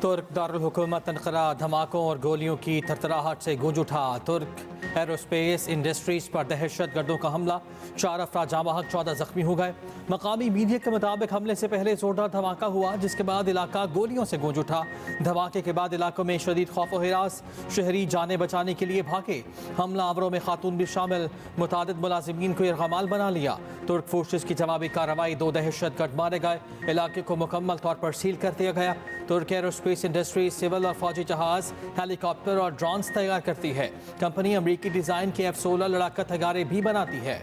तुर्क दारुल हुकूमत अनकरा धमाकों और गोलियों की थरथराहट से गूंज उठा। तुर्क एरोस्पेस इंडस्ट्रीज पर दहशत गर्दों का हमला, 4 अफराद जाँ बहक, 14 जख्मी हो गए। मकामी मीडिया के मुताबिक हमले से पहले जोरदार धमाका हुआ, जिसके बाद इलाका गोलियों से गूंज उठा। धमाके के बाद इलाकों में शदीद खौफ व हिरास, शहरी जाने बचाने के लिए भागे। हमलावरों में खातून भी शामिल, मुतादिद मुलाजिमीन को यरगमाल बना लिया। तुर्क फोर्सेस की जवाबी कार्रवाई, 2 दहशतगर्द मारे गए। इलाके को मुकम्मल तौर पर सील कर दिया गया। तुर्क एरोस्पेस इंडस्ट्री सिविल और फौजी जहाज, हेलीकॉप्टर और ड्रोन्स तैयार करती है। कंपनी अमरीकी डिजाइन के F-16 लड़ाका तैयारे भी बनाती है।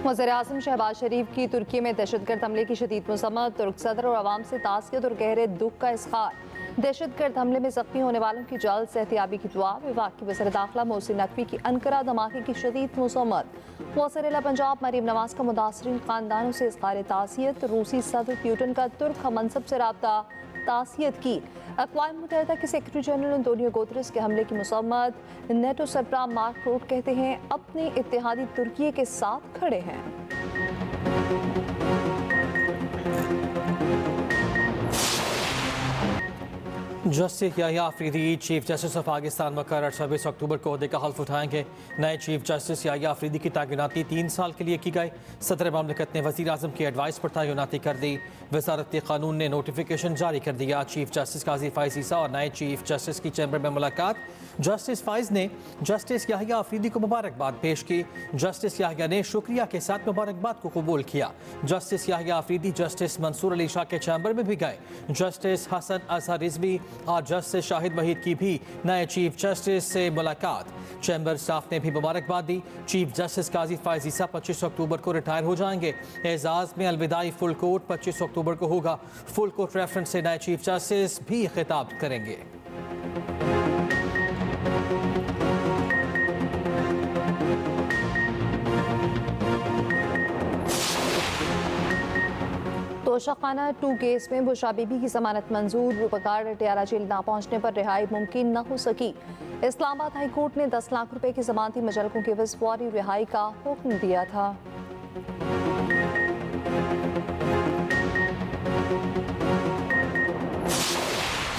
वज़ीर-ए-आज़म शहबाज शरीफ की तुर्की में दहशतगर्द हमले की शदीद मज़म्मत, तुर्क सदर और अवाम से ताज़ियत और गहरे दुख का इज़हार। दहशतगर्द हमले में जख्मी होने वालों की जल्द सेहतियाबी की दुआ। विभाग की वज़ीर दाखिला मोहसिन नकवी की अनकरा धमाके की शदीद मज़म्मत। वज़ीर पंजाब मरीम नवाज का मुतासरीन ख़ानदानों से इज़हार ताज़ियत। रूसी सदर प्यूटन का तुर्क हमनसब से रब्ता, ताज़ियत की। अक़वाम मुत्तहिदा के सेक्रेटरी जनरल अंतोनियो गुतेरेस के हमले की मज़म्मत। नेटो सरबराह मार्क रूट कहते हैं अपने इत्तेहादी तुर्की के साथ खड़े हैं। Justice Yahya Afridi chief justice of Pakistan मुकर्रर 26 अक्टूबर को ओहदे का हल्फ उठाएंगे। नए चीफ जस्टिस याहिया अफरीदी की तैनाती 3 साल के लिए की गई। सदर ममलिकत ने वज़ीर आज़म की एडवाइस पर तैनाती कर दी। वज़ारत क़ानून ने नोटिफिकेशन जारी कर दिया। चीफ जस्टिस काजी फ़ाइज़ ईसा और नए चीफ जस्टिस की चैम्बर में मुलाकात। जस्टिस फ़ाइज़ ने जस्टिस याहिया अफरीदी को मुबारकबाद पेश की। जस्टिस याहिया ने शुक्रिया के साथ मुबारकबाद को कबूल किया। जस्टिस याहिया अफरीदी जस्टिस मंसूर अली शाह के चैम्बर में भी गए। जस्टिस हसन अजहर रिजवी और जस्टिस शाहिद वहीद की भी नए चीफ जस्टिस से मुलाकात। चैम्बर स्टाफ ने भी मुबारकबाद दी। चीफ जस्टिस काजी फ़ाइज़ ईसा 25 अक्टूबर को रिटायर हो जाएंगे। एजाज में अलविदाई फुल कोर्ट 25 अक्टूबर को होगा। फुल कोर्ट रेफरेंस से नए चीफ जस्टिस भी खिताब करेंगे। तोशाखाना 2 केस में बुशरा बीबी की जमानत मंजूर। रुपकार टियारा जेल ना पहुंचने पर रिहाई मुमकिन न हो सकी। इस्लामाबाद हाई कोर्ट ने 10 लाख रुपए की जमानती मुजल्लकों के एवज फौरी रिहाई का हुक्म दिया था।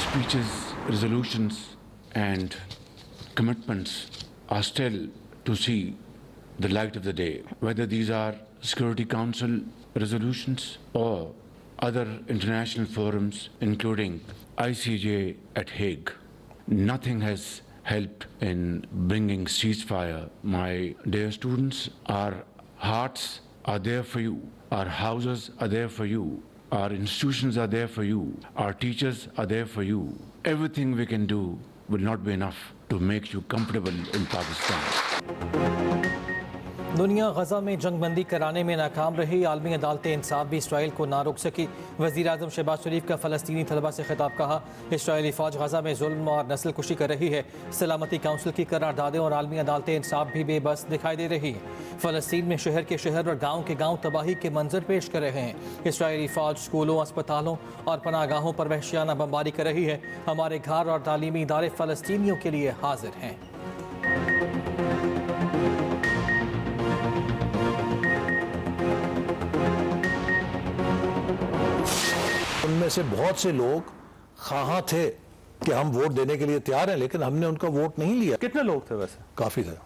Speeches, resolutions and commitments are still to see the light of the day, whether these are Security Council resolutions or other international forums, including ICJ at Hague. Nothing has helped in bringing ceasefire. My dear students, our hearts are there for you. Our houses are there for you. Our institutions are there for you. Our teachers are there for you. Everything we can do will not be enough to make you comfortable in Pakistan. दुनिया गजा में जंगबंदी कराने में नाकाम रही। आलमी अदालत इंसाफ भी Israel को ना रोक सकी। वज़ीर आज़म शहबाज शरीफ का फ़लस्तीनी तलबा से खिताब। कहा इसराइली फ़ौज गजा में जुल्म और नस्ल कुशी कर रही है। सलामती काउंसिल की करारदादें और आलमी अदालत इंसाफ भी बेबस दिखाई दे रही हैं। फ़लस्तीन में शहर के शहर और गाँव के गाँव तबाही के मंजर पेश कर रहे हैं। इसराइली फ़ौज स्कूलों, अस्पतालों और पनागाहों पर वहशियाना बमबारी कर रही है। हमारे घर और तालीमी इदारे फ़लस्तीनियों के लिए हाजिर हैं। उनमें से बहुत से लोग ख़्वाह थे कि हम वोट देने के लिए तैयार हैं, लेकिन हमने उनका वोट नहीं लिया। कितने लोग थे वैसे? काफी थे,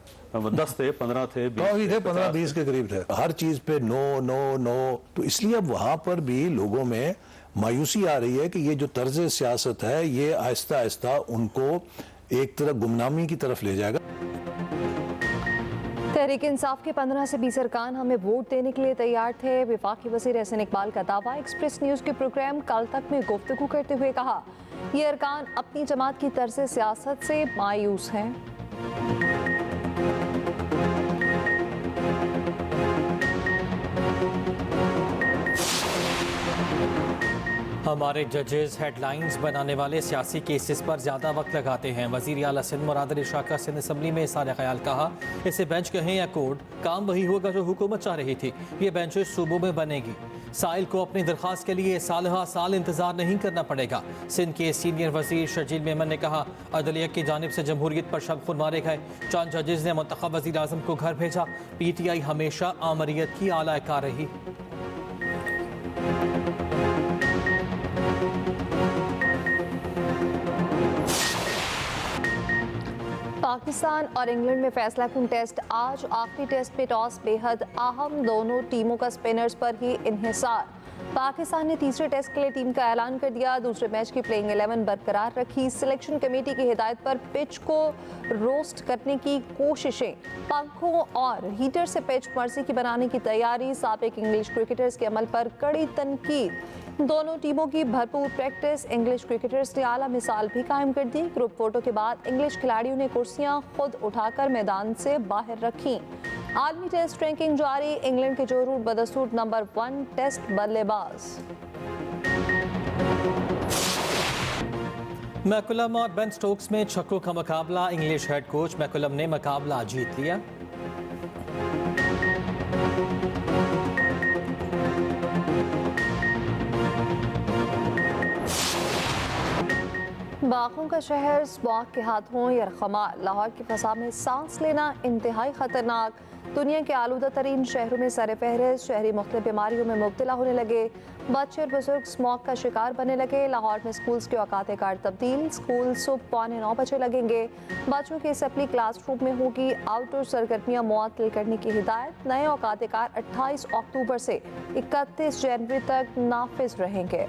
10 थे, 15 थे, 20 काफी थे, 15-20 के करीब थे। हर चीज पे नो नो नो। तो इसलिए अब वहां पर भी लोगों में मायूसी आ रही है कि ये जो तर्ज सियासत है ये आहिस्ता आहिस्ता उनको एक तरह गुमनामी की तरफ ले जाएगा। तहरीक इंसाफ के 15 से 20 अरकान हमें वोट देने के लिए तैयार थे। वफाकी वज़ीर एहसन इकबाल का दावा। एक्सप्रेस न्यूज़ के प्रोग्राम कल तक में गुफ्तगू करते हुए कहा ये अरकान अपनी जमात की तर्ज सियासत से मायूस हैं। हमारे जजेस हेडलाइंस बनाने वाले सियासी केसेस पर ज़्यादा वक्त लगाते हैं। वज़ीर आला सिंध मुराद अली शाह का सिंध असम्बली में इज़हार ख्याल। कहा इसे बेंच कहें या कोर्ट, काम वही होगा जो हुकूमत चाह रही थी। ये बेंचेस सूबों में बनेगी। साइल को अपनी दरख्वास्त के लिए साल इंतजार नहीं करना पड़ेगा। सिंध के सीनियर वजीर शर्जील मेमन ने कहा, अदलिया की जानिब से जमहूरियत पर शब मारे गए। 4 जजेस ने मुंतखब वजीर आजम को घर भेजा। PTI हमेशा आमरीत की आला कार रही। पाकिस्तान और इंग्लैंड में फैसला कुन टेस्ट आज। आखिरी टेस्ट में टॉस बेहद अहम, दोनों टीमों का स्पिनर्स पर ही इन्हिसार। पाकिस्तान ने तीसरे टेस्ट के लिए टीम का ऐलान कर दिया। दूसरे मैच की प्लेइंग 11 बरकरार रखी। सिलेक्शन कमेटी की हिदायत पर पिच को रोस्ट करने की कोशिशें, पंखों और हीटर से पिच मर्जी की बनाने की तैयारी। साबिक इंग्लिश क्रिकेटर्स के अमल पर कड़ी तनकीद। दोनों टीमों की भरपूर प्रैक्टिस। इंग्लिश क्रिकेटर्स ने आला मिसाल भी कायम कर दी। ग्रुप फोटो के बाद इंग्लिश खिलाड़ियों ने कुर्सियां खुद उठाकर मैदान से बाहर रखी। आलमी टेस्ट रैंकिंग जारी। इंग्लैंड के जोरू बदस्तूर नंबर 1 टेस्ट बल्लेबाज। मैकुलम और बेन स्टोक्स में छक्कों का मुकाबला। इंग्लिश हेड कोच मैकुलम ने मुकाबला जीत लिया। बागों का शहर स्मॉग के हाथों यरखमा। लाहौर की फसा में सांस लेना इंतहाई खतरनाक। दुनिया के आलूदा तरीन शहरों में सर फहरिस्त। शहरी मुख्तलिफ बीमारियों में मुब्तला होने लगे। बच्चे और बुजुर्ग स्मॉग का शिकार बनने लगे। लाहौर में स्कूल्स के औकात कार तब्दील। स्कूल सुबह 8:45 बजे लगेंगे। बच्चों की असेंबली क्लासरूम में होगी। आउटडोर सरगर्मियां मुअत्तल करने की हिदायत। नए औकात कार 28 अक्टूबर से 31 जनवरी तक नाफिज रहेंगे।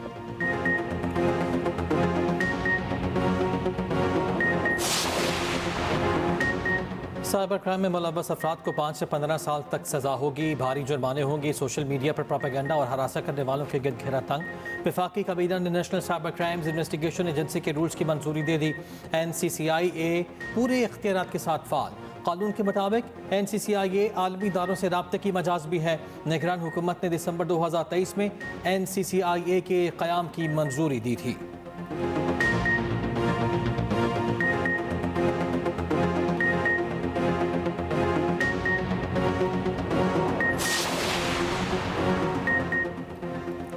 साइबर क्राइम में मुलव्वस अफराद को 5 से 15 साल तक सजा होगी। भारी जुर्माने होंगे। सोशल मीडिया पर प्रोपेगेंडा और हरासा करने वालों के गिरद घेरा तंग। वफाकी काबीना ने national cyber crimes investigation agency के रूल्स की मंजूरी दे दी। NCCIA पूरे इख्तियारात के साथ फाल। कानून के मुताबिक NCCIA आलमी इदारों से राब्ते की मजाज भी है। निगरान हुकूमत ने दिसंबर 2023 में NCCIA के क़याम की मंजूरी दी थी।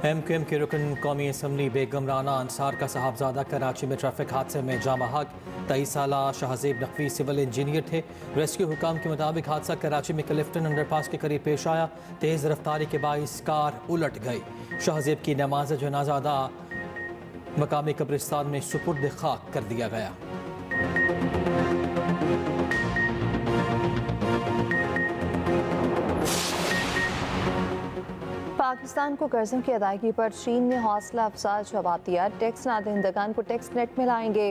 MQM के रुकन कौमी असम्बली बेगम राना अंसार का साहबजादा कराची में ट्रैफिक हादसे में जाँ बहक। 23 साला शाहजेब नकवी सिविल इंजीनियर थे। रेस्क्यू हुकाम के मुताबिक हादसा कराची में क्लिफ्टन अंडरपास के करीब पेश आया। तेज़ रफ्तारी के बाइस कार उलट गई। शाहजेब की नमाज जनाजा अदा मकामी कब्रिस्तान में सुपुर्द खाक कर दिया गया। पाकिस्तान को कर्जों की अदायगी पर चीन ने हौसला अफजा जवाब दिया। टैक्स नादहिंदगान को टैक्स नेट में लाएंगे।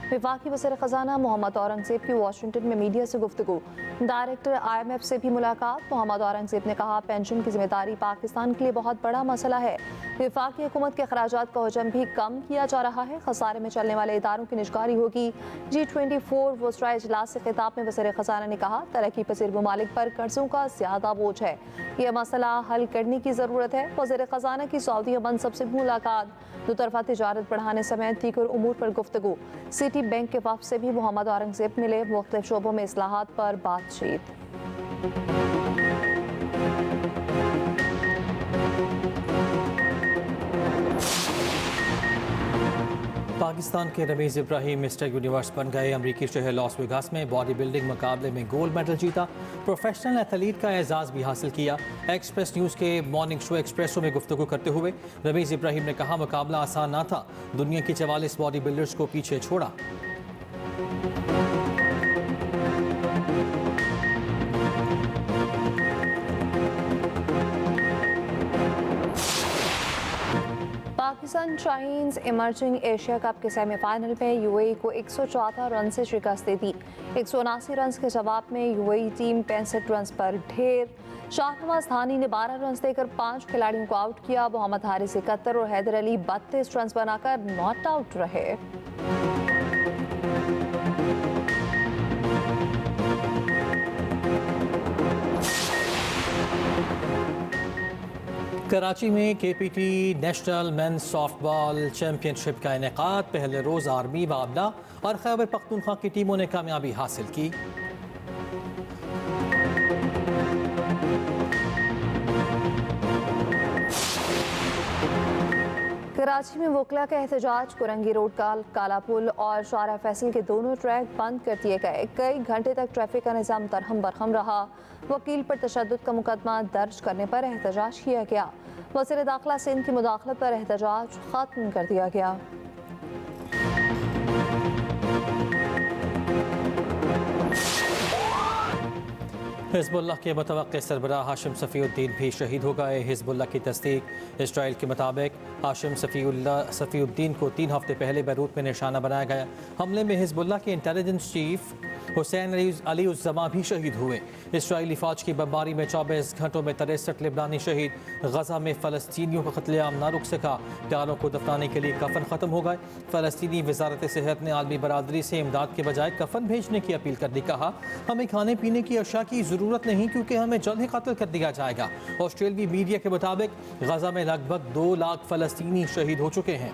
वफाकी वज़ीर ख़जाना मोहम्मद औरंगज़ेब की वाशिंगटन में मीडिया से गुफ्तगू। डायरेक्टर IMF से भी मुलाकात। मोहम्मद औरंगज़ेब ने कहा, पेंशन की जिम्मेदारी पाकिस्तान के लिए बहुत बड़ा मसला है। वफाकी हुकूमत के अखराजात का हजम भी कम किया जा रहा है। खसारे में चलने वाले इदारों की निजगारी होगी। G24 वुज़रा इजलास से खिताब में वज़ीर ख़जाना ने कहा, तरक्की पसीर ममालिक पर कर्जों का ज़्यादा बोझ है। यह मसला हल करने की ज़रूरत है। वज़ीर ख़जाना की सऊदी मनसब से मुलाकात। दोतरफा तिजारत बढ़ाने समेत दीगर उमूर पर गुफ्तगू। सिटी बैंक के वफ़द से भी मोहम्मद औरंगज़ेब मिले। मुख्तलिफ शोबों में इस्लाहात पर बातचीत। पाकिस्तान के रमीज़ इब्राहिम मिस्टर यूनिवर्स बन गए। अमरीकी शहर लॉस वेगास में बॉडी बिल्डिंग मुकाबले में गोल्ड मेडल जीता। प्रोफेशनल एथलीट का एजाज़ भी हासिल किया। एक्सप्रेस न्यूज़ के मॉर्निंग शो एक्सप्रेसो में गुफ्तगू करते हुए रमीज़ इब्राहिम ने कहा, मुकाबला आसान ना था। दुनिया के 44 बॉडी बिल्डर्स को पीछे छोड़ा। Pakistan Chinese emerging Asia cup के सेमीफाइनल में UAE को 114 रन से शिकस्त दे दी। 179 रन के जवाब में UAE टीम 65 रन पर ढेर। शाहनवाज धानी ने 12 रन देकर 5 खिलाड़ियों को आउट किया। मोहम्मद हारिस 71 और हैदर अली 32 रन बनाकर नॉट आउट रहे। कराची में KPT national men's softball championship का इनेकाद। पहले रोज आर्मी, वाबला और खैबर पख्तूनख्वा की टीमों ने कामयाबी हासिल की। कराची में वकला का एहतजाज, कुरंगी रोड का काला पुल और शारा फैसल के दोनों ट्रैक बंद कर दिए गए। कई घंटे तक ट्रैफिक का निज़ाम दरहम बरहम रहा। वकील पर तशद्दुद का मुकदमा दर्ज करने पर एहतजाज किया गया। वज़ीर दाखिला सिंध की मुदाखलत पर एहतजाज खत्म कर दिया गया। हिज़्बुल्लाह के मुतवक्किल सरबराह हाशिम सफ़ीउद्दीन भी शहीद हो गए। हिज़्बुल्लाह की तस्दीक। इसराइल के मुताबिक हाशिम सफ़ीउद्दीन को 3 हफ्ते पहले बैरूत में निशाना बनाया गया। हमले में हिज़्बुल्लाह के इंटेलिजेंस चीफ हुसैन अली उज़्ज़मा भी शहीद हुए। इसराइली फ़ौज की बमबारी में 24 घंटों में 63 लिबानी शहीद। गजा में फ़लस्तीनियों का कत्लेआम ना रुक सका। प्यारों को दफनाने के लिए कफन ख़त्म हो गए। फ़लस्तीनी वज़ारत सेहत ने आलमी बरादरी से इमदाद के बजाय कफन भेजने की अपील कर दी। कहा, हमें खाने पीने की अशिया की ज़रूरत नहीं क्योंकि हमें जल्द ही कत्ल कर दिया जाएगा। ऑस्ट्रेलियाई मीडिया के मुताबिक गजा में लगभग 2 लाख फ़लस्तीनी शहीद हो चुके हैं।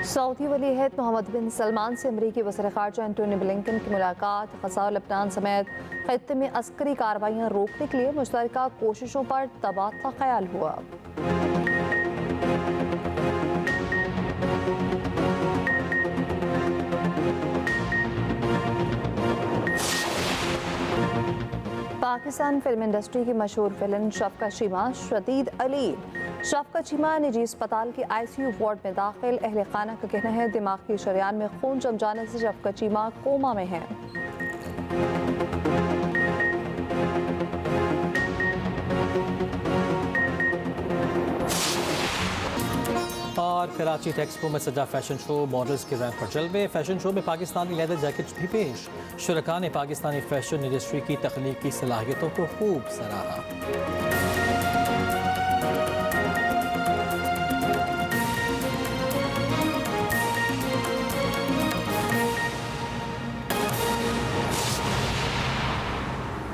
सऊदी वली अहद मोहम्मद बिन सलमान से अमरीकी वज़ीर ख़ारजा एंटोनी ब्लिंकन की मुलाकात। गजा और लेबनान समेत खित्ते में अस्करी कार्रवाइयाँ रोकने के लिए मुश्तरका कोशिशों पर तबादला ख्याल हुआ। पाकिस्तान फिल्म इंडस्ट्री की मशहूर विलन शफ़क़त चीमा शदीद अली। शफ़क़त चीमा निजी अस्पताल के ICU वार्ड में दाखिल। अहले खाना का कहना है दिमाग की शरियान में खून जम जाने से शफ़क़त चीमा कोमा में हैं। और कराची टेक्सपो में सजा फैशन शो, मॉडल्स के रैंप पर जलवे। फैशन शो में पाकिस्तानी लेदर जैकेट्स भी पेश। शुरका ने पाकिस्तानी फैशन इंडस्ट्री की तख्लीकी सलाहियतों को खूब सराहा।